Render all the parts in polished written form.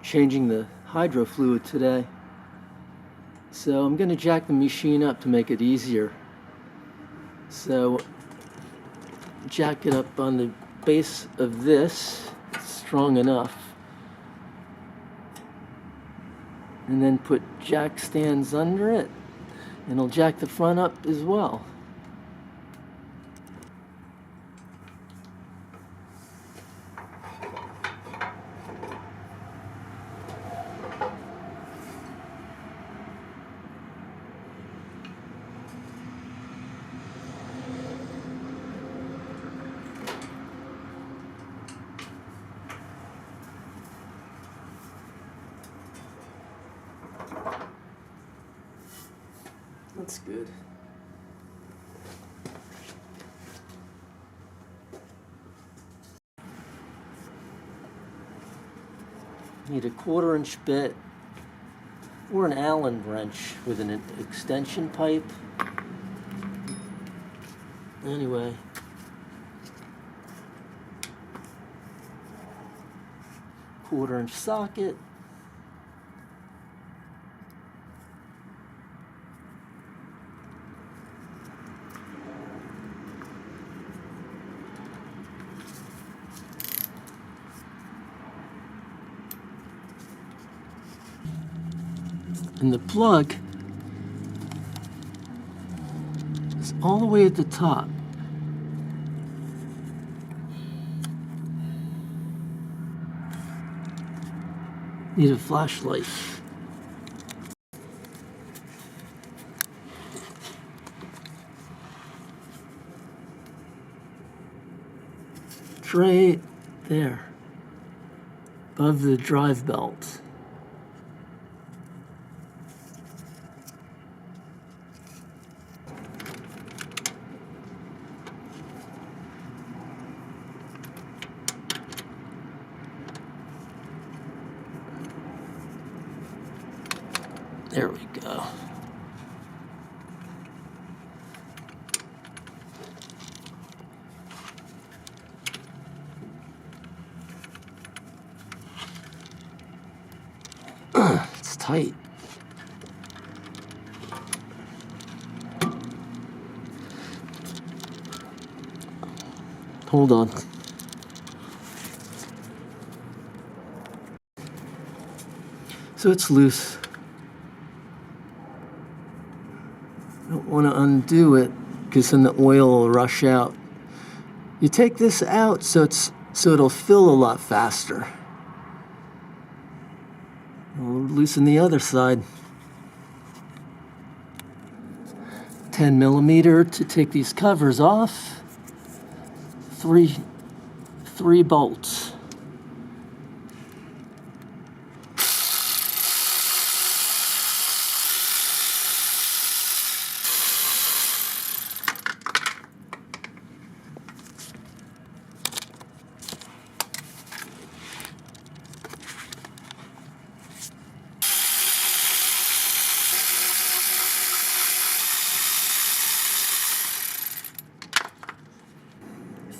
changing the hydro fluid today. So I'm going to jack the machine up to make it easier. So jack it up on the base of this, it's strong enough. And then put jack stands under it, and it'll jack the front up as well. That's good. Need a 1/4-inch bit or an Allen wrench with an extension pipe. Anyway, quarter-inch socket. And the plug is all the way at the top. Need a flashlight. It's right there, above the drive belt. There we go. It's tight. Hold on. So it's loose. Don't want to undo it because then the oil will rush out. You take this out so it'll fill a lot faster. We'll loosen the other side. 10mm to take these covers off. Three bolts.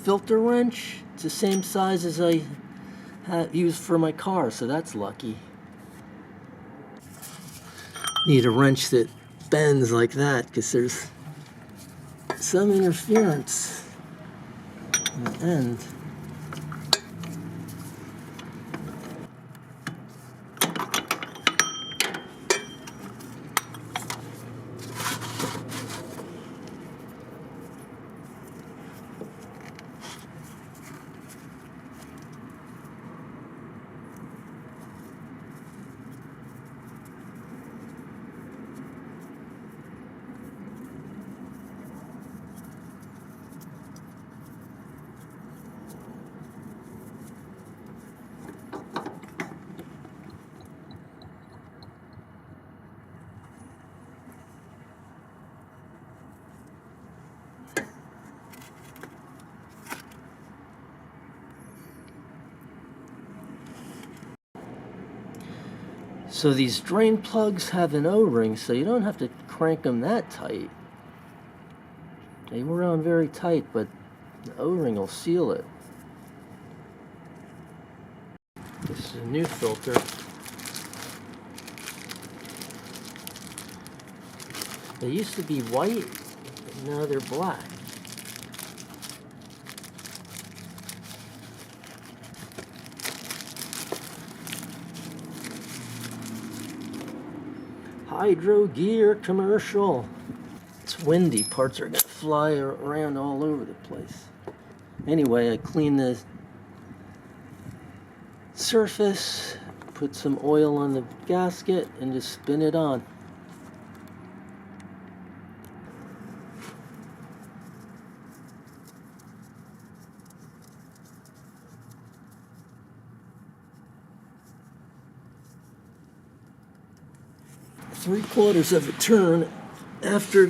Filter wrench, it's the same size as I used for my car, so that's lucky. Need a wrench that bends like that because there's some interference in the end. So these drain plugs have an O-ring, so you don't have to crank them that tight. They were on very tight, but the O-ring will seal it. This is a new filter. They used to be white, but now they're black. Hydro gear commercial. It's windy, parts are gonna fly around all over the place. Anyway, I clean the surface, put some oil on the gasket, and just spin it on. Three-quarters of a turn after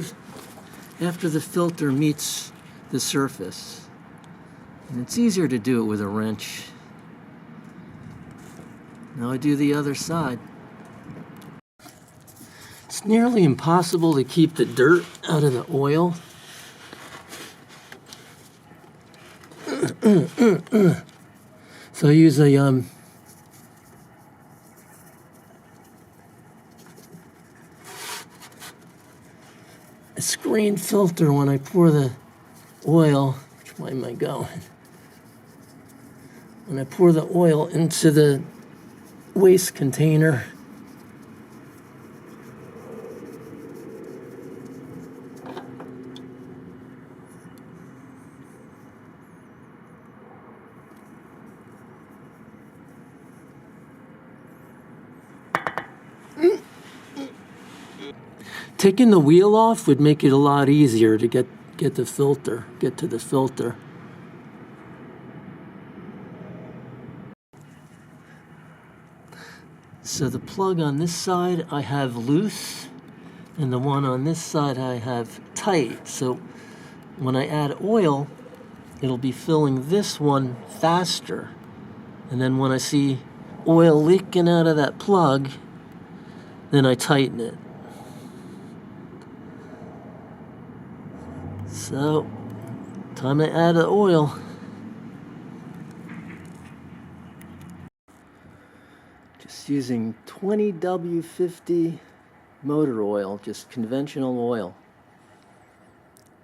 the filter meets the surface. And it's easier to do it with a wrench. Now I do the other side. It's nearly impossible to keep the dirt out of the oil. So I use a screen filter when I pour the oil. Which way am I going? When I pour the oil into the waste container, taking the wheel off would make it a lot easier to get to the filter. So the plug on this side I have loose, and the one on this side I have tight. So when I add oil, it'll be filling this one faster. And then when I see oil leaking out of that plug, then I tighten it. So, time to add the oil. Just using 20W50 motor oil, just conventional oil,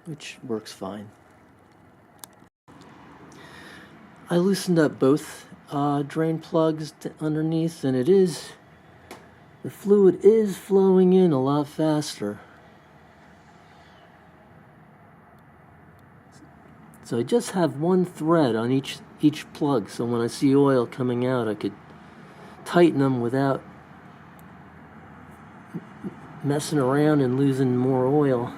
which works fine. I loosened up both drain plugs underneath, and the fluid is flowing in a lot faster. So I just have one thread on each plug, so when I see oil coming out, I could tighten them without messing around and losing more oil.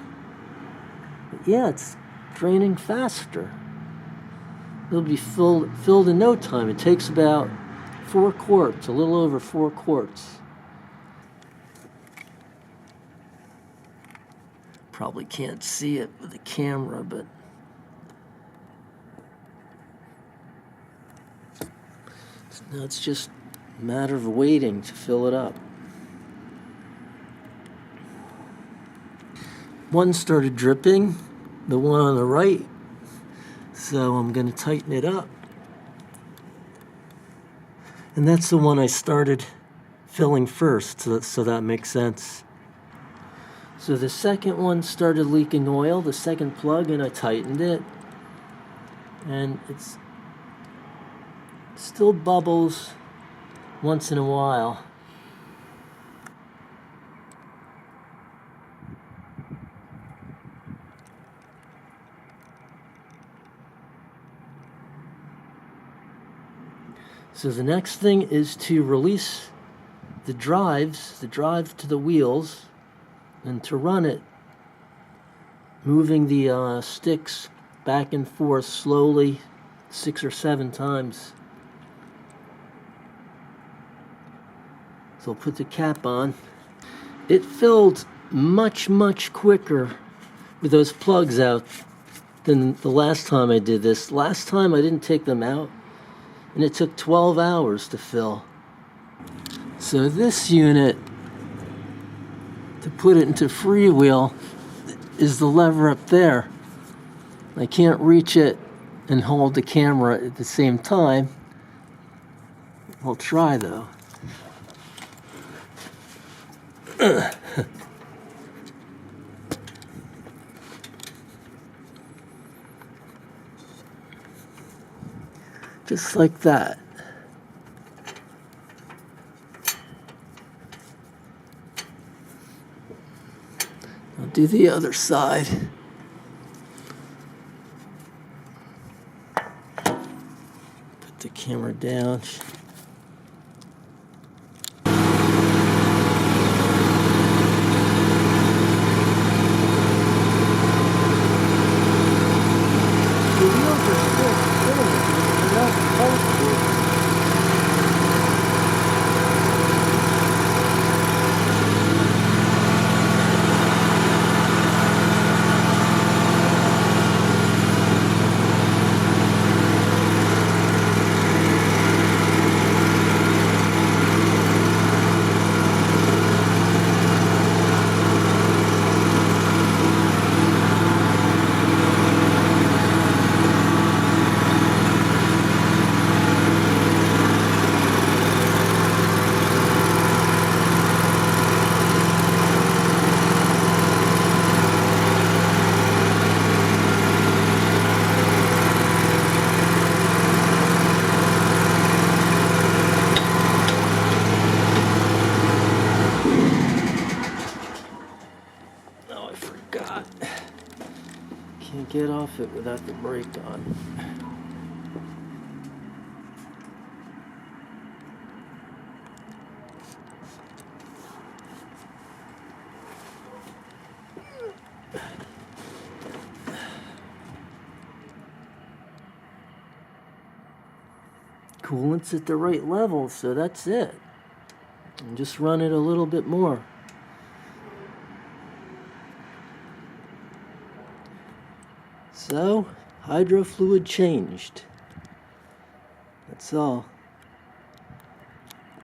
But yeah, it's draining faster. It'll be filled in no time. It takes about 4 quarts, a little over 4 quarts. Probably can't see it with the camera, but now it's just a matter of waiting to fill it up. One started dripping, the one on the right, so I'm going to tighten it up. And that's the one I started filling first, so that makes sense. So the second one started leaking oil, the second plug, and I tightened it. And it's still bubbles once in a while. So the next thing is to release the drive to the wheels, and to run it, moving the sticks back and forth slowly 6 or 7 times. So I'll put the cap on. It filled much quicker with those plugs out than the last time I did this. Last time I didn't take them out, and it took 12 hours to fill. So this unit, to put it into freewheel, is the lever up there. I can't reach it and hold the camera at the same time. I'll try though. Just like that. I'll do the other side. Put the camera down. The wheels are still spinning. They're not supposed to. Oh, I forgot. Can't get off it without the brake on. Coolant's at the right level, so that's it. And just run it a little bit more. So, hydro fluid changed. That's all.